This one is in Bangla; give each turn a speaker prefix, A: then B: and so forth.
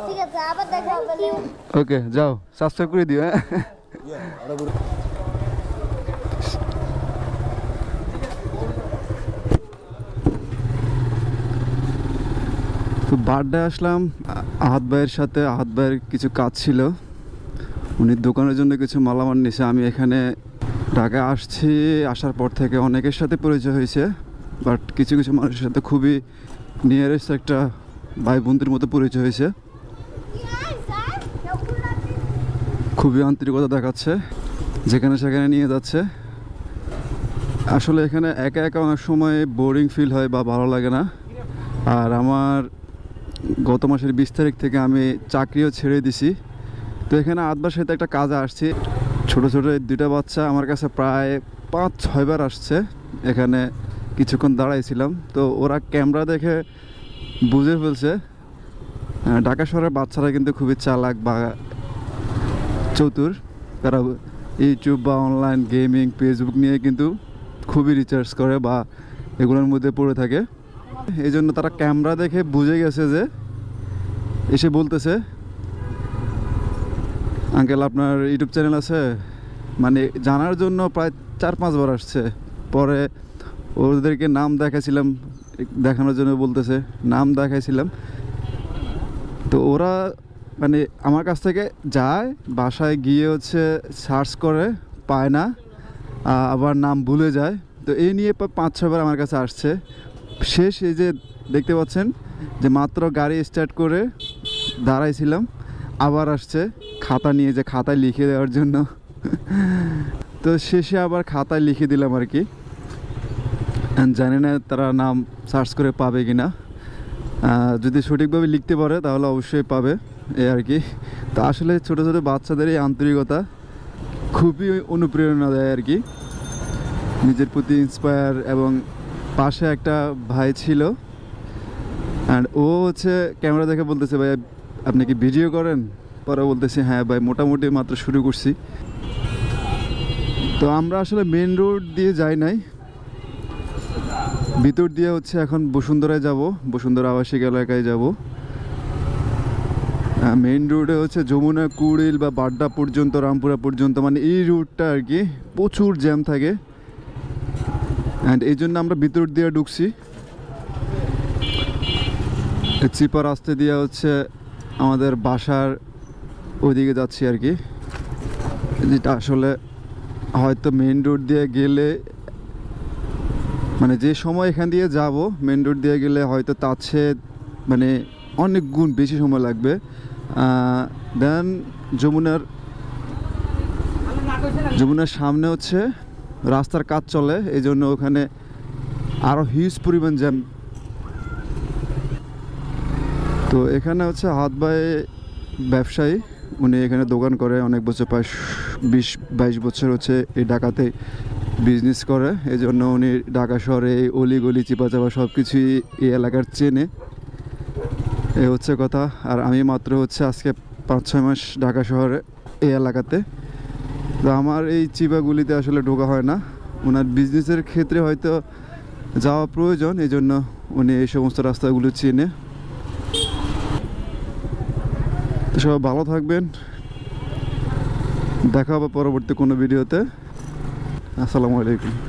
A: ঠিক আছে, আবার দেখা হবে।
B: ওকে, যাও, সাবস্ক্রাইব করে দিও। হ্যাঁ, তো বাড্ডায় আসলাম আহাত ভাইয়ের সাথে। আহাত ভাইয়ের কিছু কাজ ছিল, উনি দোকানের জন্য কিছু মালামাল নিছে। আমি এখানে ঢাকা আসছি, আসার পর থেকে অনেকের সাথে পরিচয় হয়েছে, বাট কিছু কিছু মানুষের সাথে খুবই নিয়ারেস্ট একটা ভাই বোনদের মতো পরিচয় হয়েছে। খুবই আন্তরিকতা দেখাচ্ছে, যেখানে সেখানে নিয়ে যাচ্ছে। আসলে এখানে একা একা অনেক সময় বোরিং ফিল হয় বা ভালো লাগে না। আর আমার গত মাসের 20 তারিখ থেকে আমি চাকরিও ছেড়ে দিছি। তো এখানে আধবার সাথে একটা কাজে আসছি। ছোট ছোট দুইটা বাচ্চা আমার কাছে প্রায় 5-6 বার আসছে। এখানে কিছুক্ষণ দাঁড়াইছিলাম, তো ওরা ক্যামেরা দেখে বুঝে ফেলছে ঢাকা শহরের বাচ্চারা কিন্তু খুবই চালাক বা চতুর। তারা ইউটিউব বা অনলাইন গেমিং, ফেসবুক নিয়ে কিন্তু খুবই রিসার্চ করে বা এগুলোর মধ্যে পড়ে থাকে। এই জন্য তারা ক্যামেরা দেখে বুঝে গেছে, যে এসে বলতেছে, আঙ্কেল আপনার ইউটিউব চ্যানেল আছে, মানে জানার জন্য প্রায় 4-5 বার আসছে। পরে ওদেরকে নাম দেখাইছিলাম, দেখানোর জন্য বলতেছে, নাম দেখাইছিলাম। তো ওরা মানে আমার কাছ থেকে যায়, বাসায় গিয়ে হচ্ছে সার্চ করে, পায় না, আবার নাম ভুলে যায়। তো এই নিয়ে 5-6 বার আমার কাছে আসছে। শেষ এই যে দেখতে পাচ্ছেন যে মাত্র গাড়ি স্টার্ট করে দাঁড়াইছিলাম, আবার আসছে খাতা নিয়ে, যে খাতায় লিখে দেওয়ার জন্য। তো শেষে আবার খাতায় লিখে দিলাম আর কি। জানি না তারা নাম সার্চ করে পাবে কি না। যদি সঠিকভাবে লিখতে পারে তাহলে অবশ্যই পাবে, এই আর কি। তো আসলে ছোটো ছোটো বাচ্চাদের এই আন্তরিকতা খুবই অনুপ্রেরণা দেয় আর কি, নিজের প্রতি ইন্সপায়ার। এবং পাশে একটা ভাই ছিল, অ্যান্ড ও হচ্ছে ক্যামেরা দেখে বলতেছে, ভাই আপনি কি ভিডিও করেন? পরে বলতেছি, হ্যাঁ ভাই, মোটামুটি মাত্র শুরু করছি। তো আমরা আসলে মেন রোড দিয়ে যাই নাই, ভিতর দিয়ে হচ্ছে এখন বসুন্ধরায় যাব, বসুন্ধরা আবাসিক এলাকায় যাব। মেইন রোডে হচ্ছে যমুনা, কুড়িল বা বাড্ডা পর্যন্ত, রামপুরা পর্যন্ত, মানে এই রুটটা আর কি প্রচুর জ্যাম থাকে। অ্যান্ড এই জন্য আমরা ভিতর দিয়ে ঢুকছি, চিপা রাস্তা দিয়ে হচ্ছে আমাদের বাসার ওইদিকে যাচ্ছি আর কি। যেটা আসলে হয়তো মেইন রোড দিয়ে গেলে, মানে যে সময় এখান দিয়ে যাব মেন রোড দিয়ে গেলে হয়তো তার চেয়ে মানে অনেক গুণ বেশি সময় লাগবে। দেন যমুনার সামনে হচ্ছে রাস্তার কাজ চলে, এই জন্য ওখানে আরও হিউজ পরিমাণ জ্যাম। তো এখানে হচ্ছে হাত ভাই ব্যবসায়ী, উনি এখানে দোকান করে অনেক বছর, প্রায় 20-22 বছর হচ্ছে এই ঢাকাতে বিজনেস করে। এই জন্য উনি ঢাকা শহরে এই অলিগলি চিপা চাপা সব কিছুই এই এলাকার চেনে, এ হচ্ছে কথা। আর আমি মাত্র হচ্ছে আজকে 5-6 মাস ঢাকা শহরে এই এলাকাতে। তো আমার এই চিপাগুলিতে আসলে ঢোকা হয় না, ওনার বিজনেসের ক্ষেত্রে হয়তো যাওয়া প্রয়োজন, এই জন্য উনি এই সমস্ত রাস্তাগুলো চেনে। তো সবাই ভালো থাকবেন, দেখা হবে পরবর্তী কোনো ভিডিওতে। আসসালামু আলাইকুম।